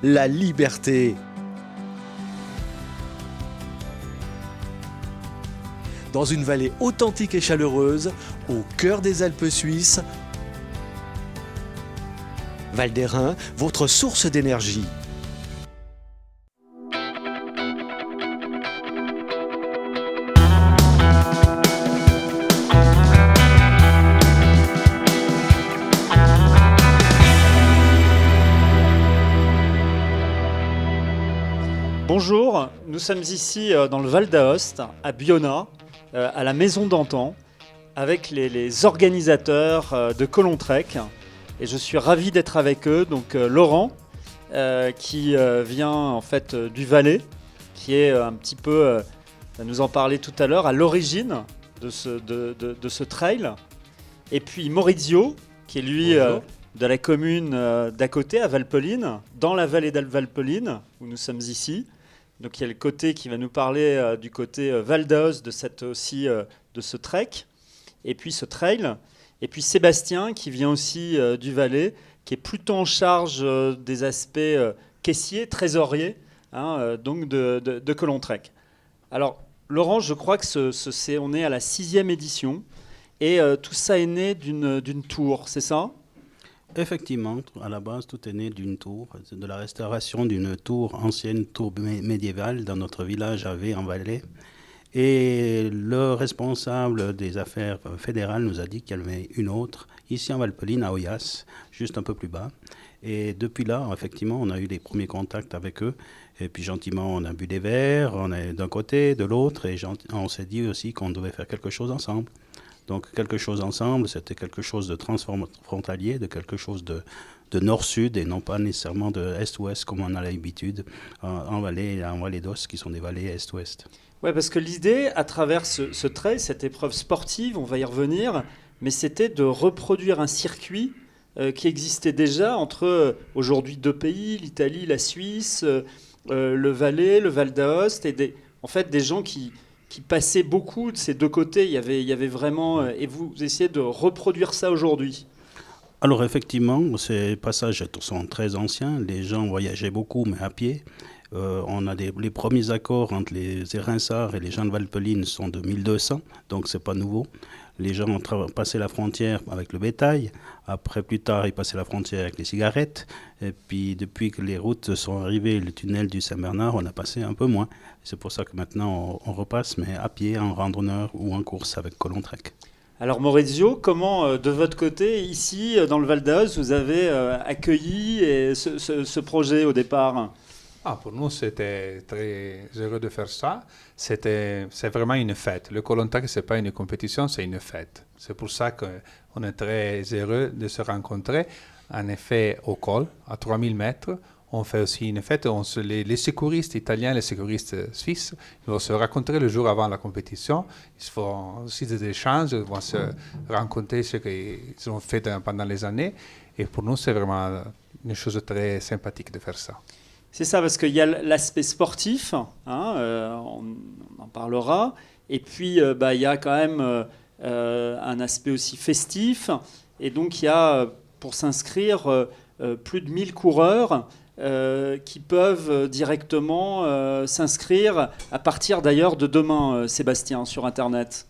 la liberté. Dans une vallée authentique et chaleureuse, au cœur des Alpes suisses, Val d'Airain, votre source d'énergie. Bonjour, nous sommes ici dans le Val d'Aoste, à Bionna, à la Maison d'Antan, avec les organisateurs de Colontrek. Et je suis ravi d'être avec eux. Donc Laurent, qui vient en fait du Valais, qui est un petit peu, va nous en parler tout à l'heure, à l'origine de ce trail. Et puis Maurizio, qui est lui de la commune d'à côté, à Valpelline, dans la vallée d'Valpelline, où nous sommes ici. Donc il y a le côté qui va nous parler du côté Val d'Aoste de ce trek, et puis ce trail. Et puis Sébastien qui vient aussi du Valais, qui est plutôt en charge des aspects caissiers, trésoriers, donc de Colontrek. Alors Laurent, je crois que on est à la 6e édition, et tout ça est né d'une tour, c'est ça ? Effectivement, à la base, tout est né d'une tour, de la restauration d'une tour, ancienne tour médiévale dans notre village à V en Valais. Et le responsable des affaires fédérales nous a dit qu'il y en avait une autre, ici en Valpelline, à Oyas, juste un peu plus bas. Et depuis là, effectivement, on a eu les premiers contacts avec eux. Et puis gentiment, on a bu des verres, on est d'un côté, de l'autre, et on s'est dit aussi qu'on devait faire quelque chose ensemble. Donc quelque chose ensemble, c'était quelque chose de transfrontalier, de quelque chose de nord-sud et non pas nécessairement de est-ouest comme on a l'habitude en Valais d'Aoste, qui sont des vallées est-ouest. Oui, parce que l'idée, à travers ce trail, cette épreuve sportive, on va y revenir, mais c'était de reproduire un circuit qui existait déjà entre aujourd'hui 2 pays, l'Italie, la Suisse, le Valais, le Val d'Aoste, et en fait des gens qui passaient beaucoup de ces 2 côtés. Il y avait vraiment... et vous essayez de reproduire ça aujourd'hui. Alors effectivement, ces passages sont très anciens. Les gens voyageaient beaucoup, mais à pied. On a les premiers accords entre les Érinsards et les gens de Valpelline sont de 1200, donc c'est pas nouveau. Les gens ont passé la frontière avec le bétail. Après, plus tard, ils passaient la frontière avec les cigarettes. Et puis, depuis que les routes sont arrivées, le tunnel du Saint-Bernard, on a passé un peu moins. C'est pour ça que maintenant, on repasse, mais à pied, en randonneur ou en course avec Colontrek. Alors Maurizio, comment, de votre côté, ici, dans le Val d'Aoste, vous avez accueilli ce projet au départ ? Pour nous, c'était très heureux de faire ça. C'est vraiment une fête. Le Colontrek, ce n'est pas une compétition, c'est une fête. C'est pour ça qu'on est très heureux de se rencontrer. En effet, au col, à 3000 mètres, on fait aussi une fête. Les secouristes italiens, les secouristes suisses, ils vont se rencontrer le jour avant la compétition. Ils font aussi des échanges, ils vont se rencontrer ce qu'ils ont fait pendant les années. Et pour nous, c'est vraiment une chose très sympathique de faire ça. C'est ça, parce qu'il y a l'aspect sportif, on en parlera, et puis il y a quand même un aspect aussi festif, et donc il y a, pour s'inscrire, plus de 1000 coureurs qui peuvent directement s'inscrire, à partir d'ailleurs de demain, Sébastien, sur Internet.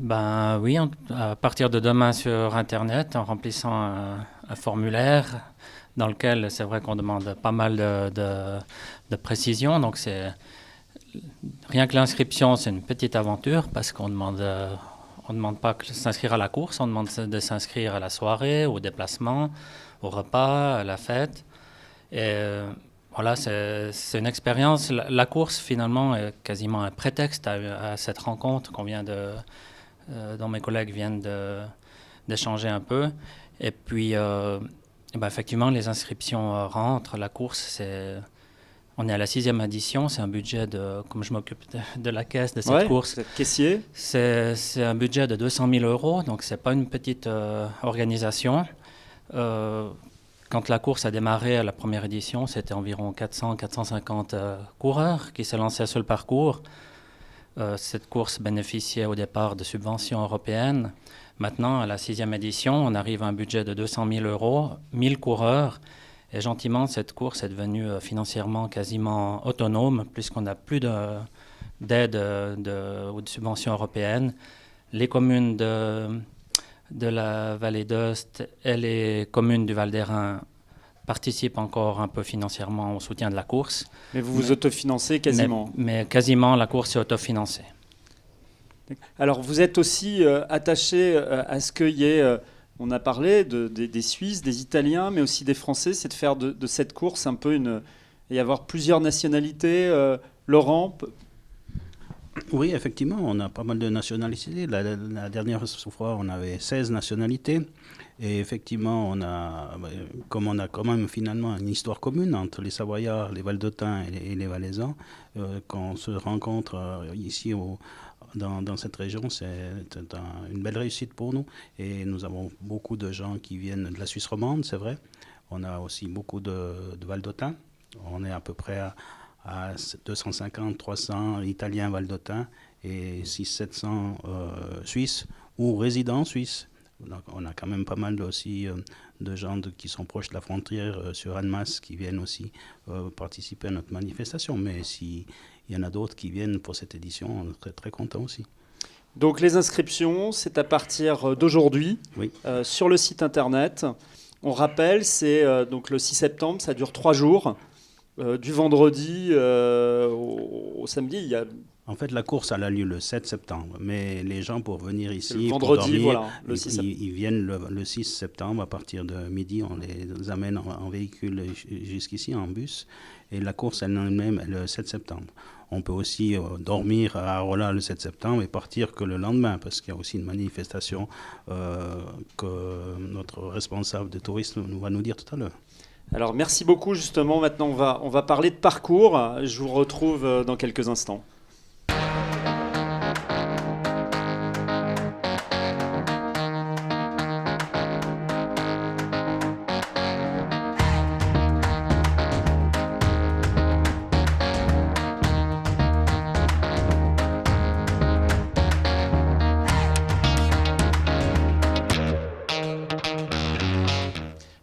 Oui, à partir de demain sur Internet, en remplissant un formulaire, dans lequel c'est vrai qu'on demande pas mal de précisions. Donc rien que l'inscription, c'est une petite aventure parce qu'on demande pas de s'inscrire à la course, on demande de s'inscrire à la soirée, au déplacement, au repas, à la fête. Et voilà, c'est une expérience. La course, finalement, est quasiment un prétexte à cette rencontre dont mes collègues viennent d'échanger un peu. Et puis... effectivement, les inscriptions rentrent. La course, on est à la 6e édition. C'est un budget comme je m'occupe de la caisse de cette course. Vous êtes caissier. C'est un budget de 200 000 €. Donc, c'est pas une petite organisation. Quand la course a démarré à la première édition, c'était environ 400-450 coureurs qui se lançaient sur le parcours. Cette course bénéficiait au départ de subventions européennes. Maintenant, à la 6e édition, on arrive à un budget de 200 000 €, 1000 coureurs, Et gentiment, cette course est devenue financièrement quasiment autonome, puisqu'on n'a plus d'aide ou de subventions européennes. Les communes de la vallée d'Aoste et les communes du Val d'Airain participent encore un peu financièrement au soutien de la course. Mais vous vous autofinancez quasiment. Mais quasiment, la course est autofinancée. Alors vous êtes aussi attaché à ce qu'il y ait, on a parlé des Suisses, des Italiens, mais aussi des Français, c'est de faire de cette course un peu et avoir plusieurs nationalités. Laurent? Oui, effectivement, on a pas mal de nationalités. La dernière fois, on avait 16 nationalités. Et effectivement, comme on a quand même finalement une histoire commune entre les Savoyards, les Valdôtains et les Valaisans, quand on se rencontre ici dans cette région, c'est une belle réussite pour nous. Et nous avons beaucoup de gens qui viennent de la Suisse romande, c'est vrai. On a aussi beaucoup de Valdôtains. On est à peu près à 250, 300 Italiens valdôtains et 600-700 Suisses ou résidents suisses. Donc, on a quand même pas mal aussi de gens qui sont proches de la frontière sur Annemasse qui viennent aussi participer à notre manifestation. Mais s'il y en a d'autres qui viennent pour cette édition, on est très, très contents aussi. Donc les inscriptions, c'est à partir d'aujourd'hui, oui. Sur le site internet. On rappelle, c'est donc le 6 septembre, ça dure 3 jours. Du vendredi au samedi, il y a... En fait, la course elle a lieu le 7 septembre, mais les gens pour venir ici, le vendredi, pour dormir, voilà, le 6 ils viennent le 6 septembre à partir de midi, on les amène en véhicule jusqu'ici, en bus, et la course elle-même est le 7 septembre. On peut aussi dormir à Arolla le 7 septembre et partir que le lendemain, parce qu'il y a aussi une manifestation que notre responsable de tourisme va nous dire tout à l'heure. Alors merci beaucoup, justement, maintenant on va parler de parcours. Je vous retrouve dans quelques instants.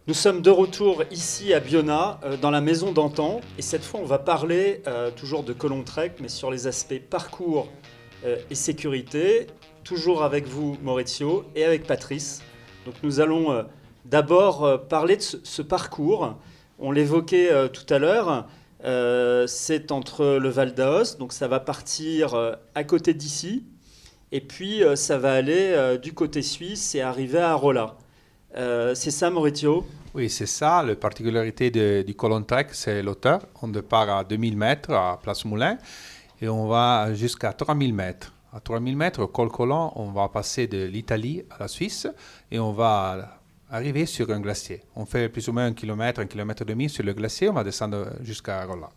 Nous sommes de retour ici à Bionna, dans la maison d'antan, et cette fois on va parler toujours de Colontrek, mais sur les aspects parcours et sécurité, toujours avec vous Maurizio et avec Patrice. Donc nous allons d'abord parler de ce parcours. On l'évoquait tout à l'heure, c'est entre le Val d'Aoste, donc ça va partir à côté d'ici, et puis ça va aller du côté suisse et arriver à Arolla. C'est ça Maurizio? Oui, c'est ça. La particularité du Colontrek, c'est l'auteur. On départ à 2000 mètres à Place Moulin et on va jusqu'à 3000 mètres. À 3000 mètres, au col Colon, on va passer de l'Italie à la Suisse et on va arriver sur un glacier. On fait plus ou moins 1 kilomètre et demi sur le glacier. On va descendre jusqu'à Arolla.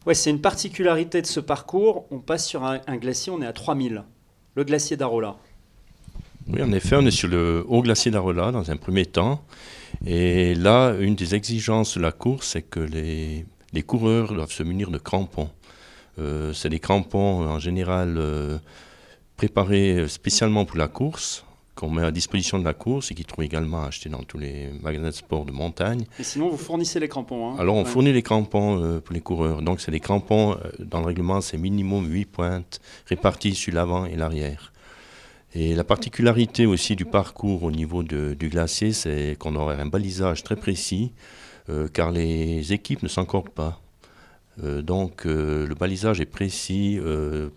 Ouais, c'est une particularité de ce parcours. On passe sur un glacier, on est à 3000, le glacier d'Arolla. Oui, en effet, on est sur le haut glacier d'Arolla dans un premier temps. Et là, une des exigences de la course, c'est que les coureurs doivent se munir de crampons. C'est des crampons en général préparés spécialement pour la course, qu'on met à disposition de la course et qui trouvent également achetés dans tous les magasins de sport de montagne. Et sinon, vous fournissez les crampons, hein? Alors, on fournit les crampons pour les coureurs. Donc, c'est des crampons, dans le règlement, c'est minimum 8 pointes réparties sur l'avant et l'arrière. Et la particularité aussi du parcours au niveau du glacier, c'est qu'on aura un balisage très précis, car les équipes ne s'encordent pas. Donc le balisage est précis,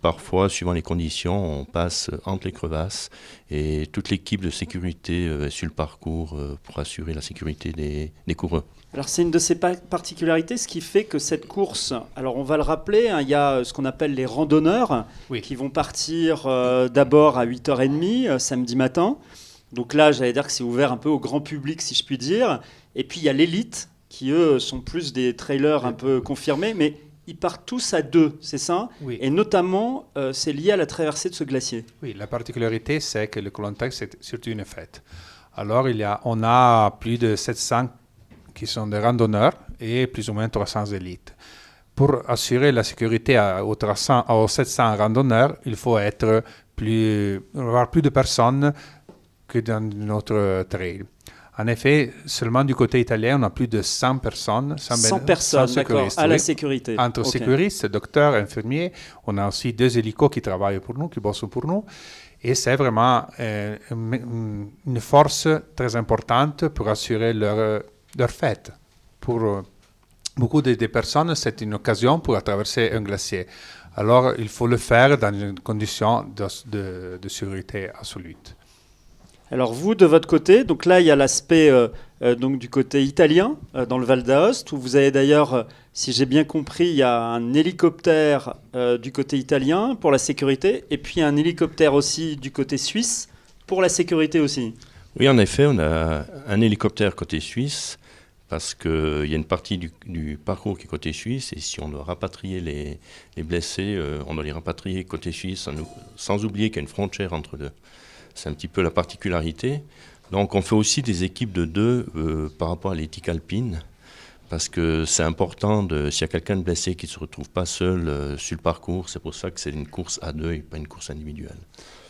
parfois suivant les conditions, on passe entre les crevasses et toute l'équipe de sécurité est sur le parcours pour assurer la sécurité des coureurs. Alors c'est une de ces particularités, ce qui fait que cette course, alors on va le rappeler, hein, il y a ce qu'on appelle les randonneurs qui vont partir d'abord à 8h30 samedi matin. Donc là, j'allais dire que c'est ouvert un peu au grand public, si je puis dire. Et puis il y a l'élite, qui eux sont plus des trailers un peu confirmés, mais ils partent tous à 2, c'est ça? Oui. Et notamment, c'est lié à la traversée de ce glacier. Oui, la particularité, c'est que le Colontrek, c'est surtout une fête. Alors, on a plus de 700 qui sont des randonneurs et plus ou moins 300 élites. Pour assurer la sécurité aux 700 randonneurs, il faut avoir plus de personnes que dans notre trail. En effet, seulement du côté italien, on a plus de 100 personnes. 100 personnes, d'accord, sécuristes, à la oui. sécurité. Entre Ok. sécuristes, docteurs, infirmiers. On a aussi 2 hélicos qui travaillent pour nous, qui bossent pour nous. Et c'est vraiment une force très importante pour assurer leur fête. Pour beaucoup de personnes, c'est une occasion pour traverser un glacier. Alors, il faut le faire dans une condition de sécurité absolue. Alors vous, de votre côté, donc là, il y a l'aspect donc du côté italien, dans le Val d'Aoste, où vous avez d'ailleurs, si j'ai bien compris, il y a un hélicoptère du côté italien pour la sécurité, et puis un hélicoptère aussi du côté suisse pour la sécurité aussi. Oui, en effet, on a un hélicoptère côté suisse, parce qu'il y a une partie du parcours qui est côté suisse, et si on doit rapatrier les blessés, on doit les rapatrier côté suisse, sans oublier qu'il y a une frontière entre deux. C'est un petit peu la particularité. Donc on fait aussi des équipes de 2 par rapport à l'éthique alpine, parce que c'est important, s'il y a quelqu'un de blessé qui ne se retrouve pas seul sur le parcours, c'est pour ça que c'est une course à 2 et pas une course individuelle.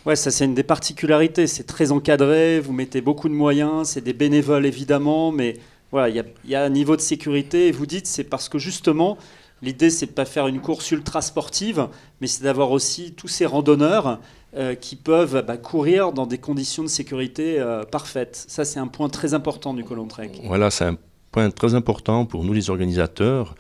Ouais, ça c'est une des particularités, c'est très encadré, vous mettez beaucoup de moyens, c'est des bénévoles évidemment, mais voilà, il y a un niveau de sécurité, et vous dites c'est parce que justement, l'idée c'est de ne pas faire une course ultra sportive, mais c'est d'avoir aussi tous ces randonneurs qui peuvent courir dans des conditions de sécurité parfaites. Ça, c'est un point très important du Colon Trek. Voilà, c'est un point très important pour nous les organisateurs.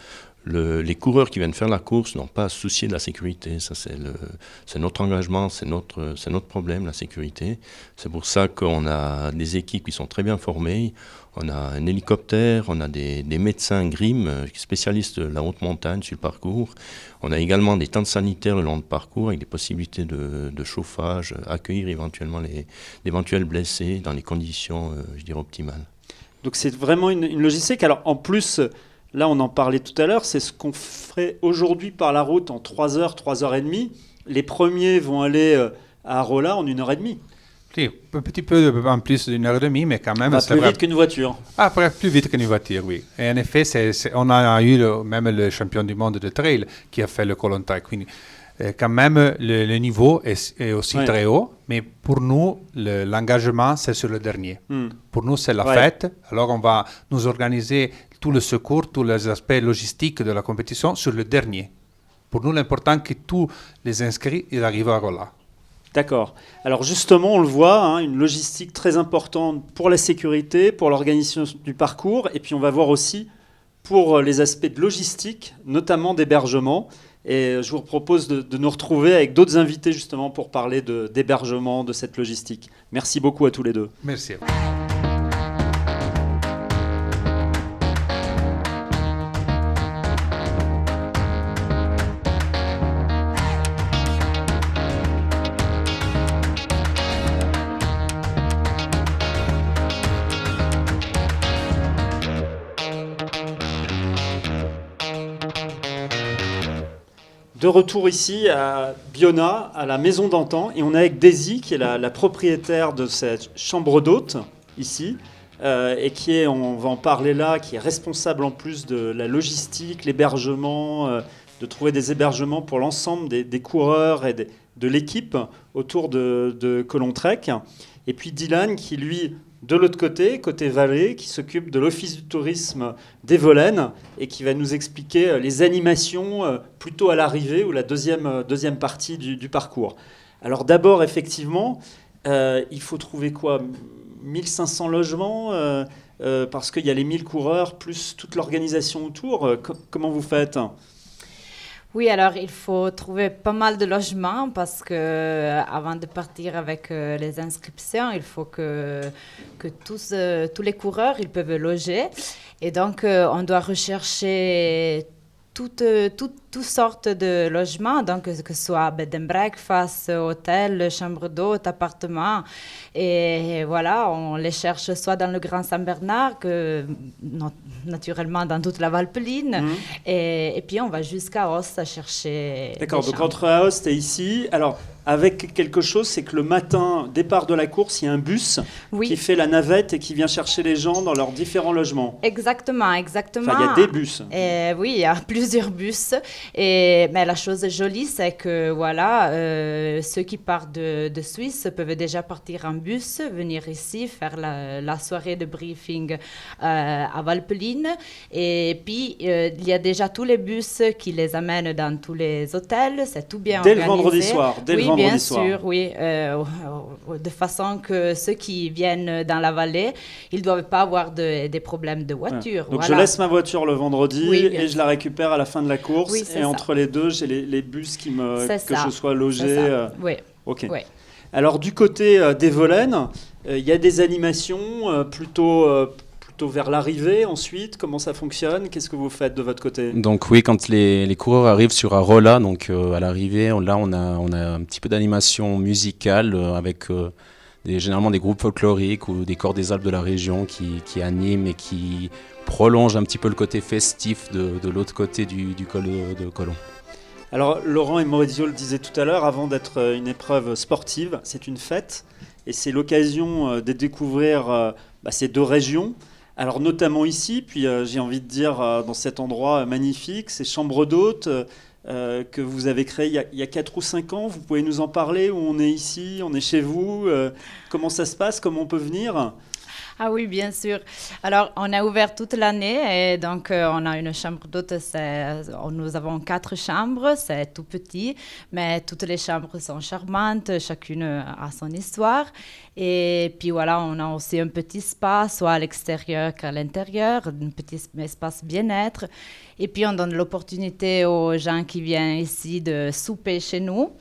Les coureurs qui viennent faire la course n'ont pas à se soucier de la sécurité. Ça, c'est notre engagement, c'est notre problème, la sécurité. C'est pour ça qu'on a des équipes qui sont très bien formées. On a un hélicoptère, on a des médecins GRIM, spécialistes de la haute montagne sur le parcours. On a également des tentes sanitaires le long du parcours avec des possibilités de chauffage, accueillir éventuellement les éventuels blessés dans les conditions, je dirais, optimales. Donc c'est vraiment une logistique. Alors en plus, là on en parlait tout à l'heure, c'est ce qu'on ferait aujourd'hui par la route en 3 heures, 3 heures et demie. Les premiers vont aller à Arolla en 1 heure et demie. Oui, un petit peu en plus d'une heure et demie, mais quand même... Plus vite qu'une voiture. Après, plus vite qu'une voiture, oui. Et en effet, on a eu même le champion du monde de trail qui a fait le Colon Trek. Quand même, le niveau est aussi très haut, mais pour nous, l'engagement, c'est sur le dernier. Pour nous, c'est la fête. Alors, on va nous organiser tout le secours, tous les aspects logistiques de la compétition sur le dernier. Pour nous, l'important, c'est que tous les inscrits ils arrivent à Arolla. D'accord. Alors justement, on le voit, une logistique très importante pour la sécurité, pour l'organisation du parcours, et puis on va voir aussi pour les aspects de logistique, notamment d'hébergement. Et je vous propose de nous retrouver avec d'autres invités justement pour parler d'hébergement, de cette logistique. Merci beaucoup à tous les deux. Merci. De retour ici à Bionna, à la maison d'antan, et on est avec Daisy, qui est la propriétaire de cette chambre d'hôte, ici, et qui est, on va en parler là, qui est responsable en plus de la logistique, l'hébergement, de trouver des hébergements pour l'ensemble des coureurs et de l'équipe autour de Colon Trek. Et puis Dylan, qui lui, de l'autre côté vallée, qui s'occupe de l'office du tourisme d'Evolène et qui va nous expliquer les animations plutôt à l'arrivée ou la deuxième partie du parcours. Alors d'abord, effectivement, il faut trouver quoi 1500 logements parce qu'il y a les 1000 coureurs plus toute l'organisation autour. Comment vous faites ? Oui, alors il faut trouver pas mal de logements parce que avant de partir avec les inscriptions, il faut que tous les coureurs ils peuvent loger. Et donc, on doit rechercher toutes sortes de logements, donc que ce soit bed and breakfast, hôtel, chambre d'hôte, appartement. Et voilà, on les cherche soit dans le Grand Saint-Bernard, que naturellement dans toute la Valpeline, et puis on va jusqu'à Aoste à chercher. D'accord, des donc chambres. entre Aoste et ici, alors avec quelque chose, c'est que le matin, départ de la course, il y a un bus Oui. qui fait la navette et qui vient chercher les gens dans leurs différents logements. Exactement. Enfin, il y a des bus. Oui, il y a plusieurs bus. Mais la chose jolie, c'est que voilà, ceux qui partent de Suisse peuvent déjà partir en bus, venir ici, faire la soirée de briefing à Valpeline. Et puis, il y a déjà tous les bus qui les amènent dans tous les hôtels. C'est tout bien Dès le organisé. vendredi soir. Oui, bien sûr, oui. De façon que ceux qui viennent dans la vallée, ils ne doivent pas avoir des problèmes de voiture. Donc voilà. je laisse ma voiture le vendredi Oui, et je la récupère à la fin de la course. Oui, c'est et ça. entre les deux, j'ai les bus que ça. je sois logé. C'est ça. Oui. Ok. Oui. Alors du côté des Volaines, il y a des animations plutôt vers l'arrivée ensuite. Comment ça fonctionne? Qu'est-ce que vous faites de votre côté? Donc oui, quand les coureurs arrivent sur Arolla, donc à l'arrivée, on a un petit peu d'animation musicale avec généralement des groupes folkloriques ou des corps des Alpes de la région qui animent et qui prolongent un petit peu le côté festif de l'autre côté du col de Colomb. Alors Laurent et Maurizio le disaient tout à l'heure, avant d'être une épreuve sportive, c'est une fête et c'est l'occasion de découvrir ces deux régions. Alors notamment ici, puis j'ai envie de dire dans cet endroit magnifique, ces chambres d'hôtes que vous avez créées il y a 4 ou 5 ans. Vous pouvez nous en parler? Où on est ici, on est chez vous, comment ça se passe, comment on peut venir? Ah oui, bien sûr. Alors, on a ouvert toute l'année et donc on a une chambre d'hôte. Nous avons 4 chambres, c'est tout petit, mais toutes les chambres sont charmantes, chacune a son histoire. Et puis voilà, on a aussi un petit spa, soit à l'extérieur qu'à l'intérieur, un petit espace bien-être. Et puis on donne l'opportunité aux gens qui viennent ici de souper chez nous.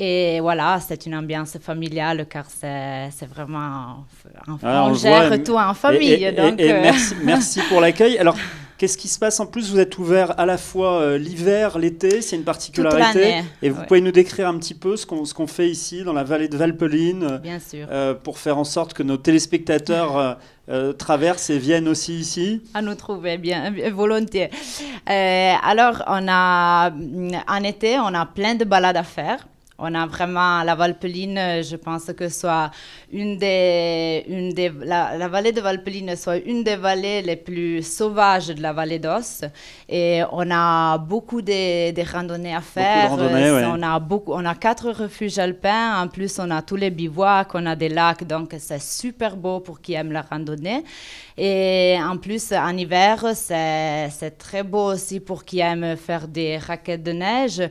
Et voilà, c'est une ambiance familiale car c'est vraiment... on gère tout en famille. Merci pour l'accueil. Alors, qu'est-ce qui se passe en plus? Vous êtes ouvert à la fois l'hiver, l'été, c'est une particularité. Toute l'année. Et vous pouvez nous décrire un petit peu ce qu'on fait ici dans la vallée de Valpeline Bien sûr. pour faire en sorte que nos téléspectateurs traversent et viennent aussi ici? À nous trouver, bien volontiers. Alors, en été, on a plein de balades à faire. On a vraiment la Valpeline, je pense que soit la vallée de Valpeline soit une des vallées les plus sauvages de la vallée d'Os. Et on a beaucoup de randonnées à faire. Beaucoup de randonnées, ouais. On a 4 refuges alpins. En plus, on a tous les bivouacs, on a des lacs. Donc, c'est super beau pour qui aime la randonnée. Et en plus, en hiver, c'est très beau aussi pour qui aime faire des raquettes de neige.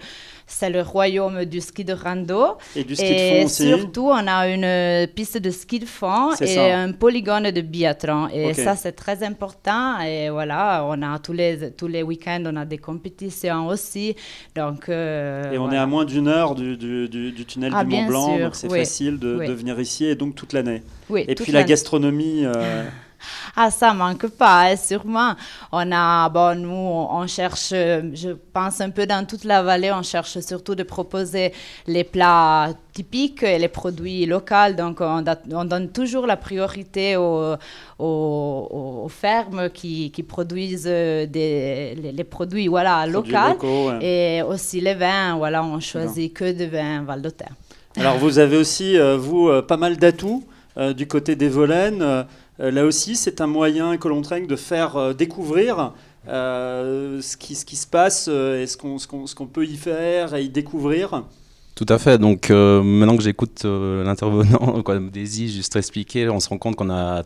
C'est le royaume du ski de rando. Et du ski de fond aussi. Et surtout, on a une piste de ski de fond un polygone de biathlon. Et ça, c'est très important. Et voilà, on a tous les week-ends, on a des compétitions aussi. Donc, et on est à moins d'1 heure du tunnel du Mont Blanc. Sûr, donc c'est facile de venir ici et donc toute l'année. Oui, et puis la gastronomie... Ah, ça manque pas, sûrement. Nous, on cherche, je pense un peu dans toute la vallée, on cherche surtout de proposer les plats typiques et les produits locaux. Donc, on donne toujours la priorité aux fermes qui produisent les produits locaux. Et aussi les vins, on choisit que des vins Val d'Otère. Alors, vous avez aussi, pas mal d'atouts du côté des Volaines. Là aussi, c'est un moyen Colontrek de faire découvrir ce qui se passe et ce qu'on peut y faire et y découvrir. Tout à fait. Donc maintenant que j'écoute l'intervenant, Daisy, juste expliquer, on se rend compte qu'on a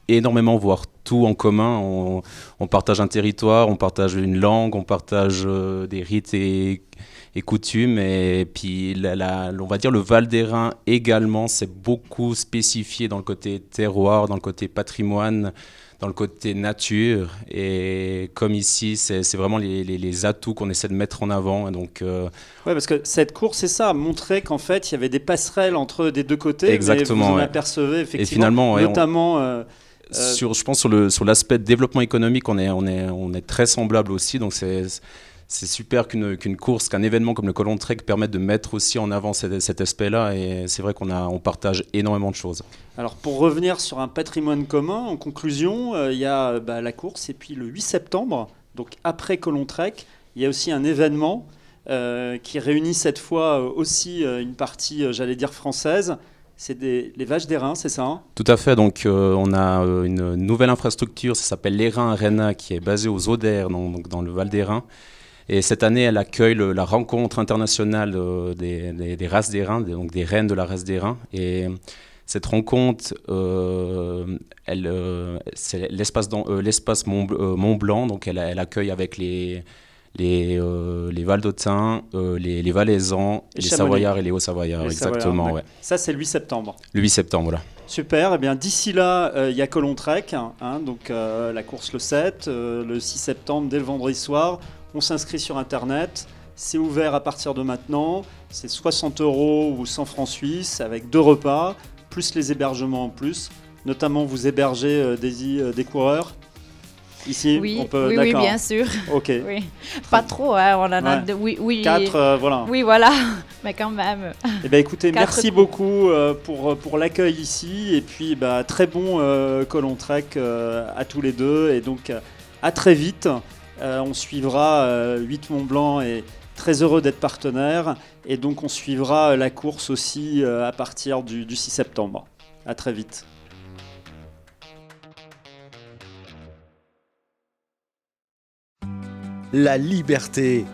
énormément, voire tout en commun. On partage un territoire, on partage une langue, on partage des rites et coutumes. Et puis, on va dire le Val d'Airain également, c'est beaucoup spécifié dans le côté terroir, dans le côté patrimoine, dans le côté nature. Et comme ici, c'est vraiment les atouts qu'on essaie de mettre en avant. Donc, ouais, parce que cette course, c'est ça, montrer qu'en fait, il y avait des passerelles entre des deux côtés. Exactement. Vous en apercevez effectivement, et finalement, notamment... je pense sur l'aspect développement économique, on est très semblable aussi. Donc c'est super qu'une course, qu'un événement comme le Colontrek permette de mettre aussi en avant cet aspect-là. Et c'est vrai qu'on partage énormément de choses. Alors pour revenir sur un patrimoine commun, en conclusion, il y a la course et puis le 8 septembre, donc après Colontrek, il y a aussi un événement qui réunit cette fois aussi une partie, j'allais dire française. C'est les Vaches d'Airain, c'est ça, hein? Tout à fait. Donc, on a une nouvelle infrastructure, ça s'appelle l'Airain Arena, qui est basée aux Odères, donc dans le Val d'Airain. Et cette année, elle accueille la rencontre internationale des races d'Airain, donc des reines de la race d'Airain. Et cette rencontre, c'est l'espace Mont Blanc, donc elle accueille avec les Valdôtains, les Valaisans, les Savoyards et les Hauts-Savoyards, exactement. Ouais. Ça, c'est le 8 septembre. Le 8 septembre, voilà. Super. Eh bien, d'ici là, il y a Collontrek, hein, donc la course le 7, le 6 septembre, dès le vendredi soir. On s'inscrit sur Internet. C'est ouvert à partir de maintenant. C'est 60 € ou 100 francs suisses avec 2 repas, plus les hébergements en plus. Notamment, vous hébergez des coureurs. Ici, Oui, on peut. oui, bien sûr. Ok. Oui. Pas trop, hein, on en a Ouais. deux. Oui. 4, voilà. Oui, voilà, mais quand même. Eh ben, écoutez, 4 merci beaucoup pour l'accueil ici. Et puis, très bon Collontrek à tous les deux. Et donc, à très vite. On suivra 8 Mont Blanc et très heureux d'être partenaire. Et donc, on suivra la course aussi à partir du 6 septembre. À très vite. La liberté.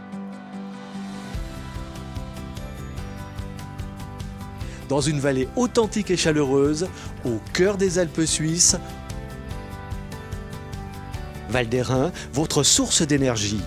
Dans une vallée authentique et chaleureuse, au cœur des Alpes suisses, Val d'Airain, votre source d'énergie.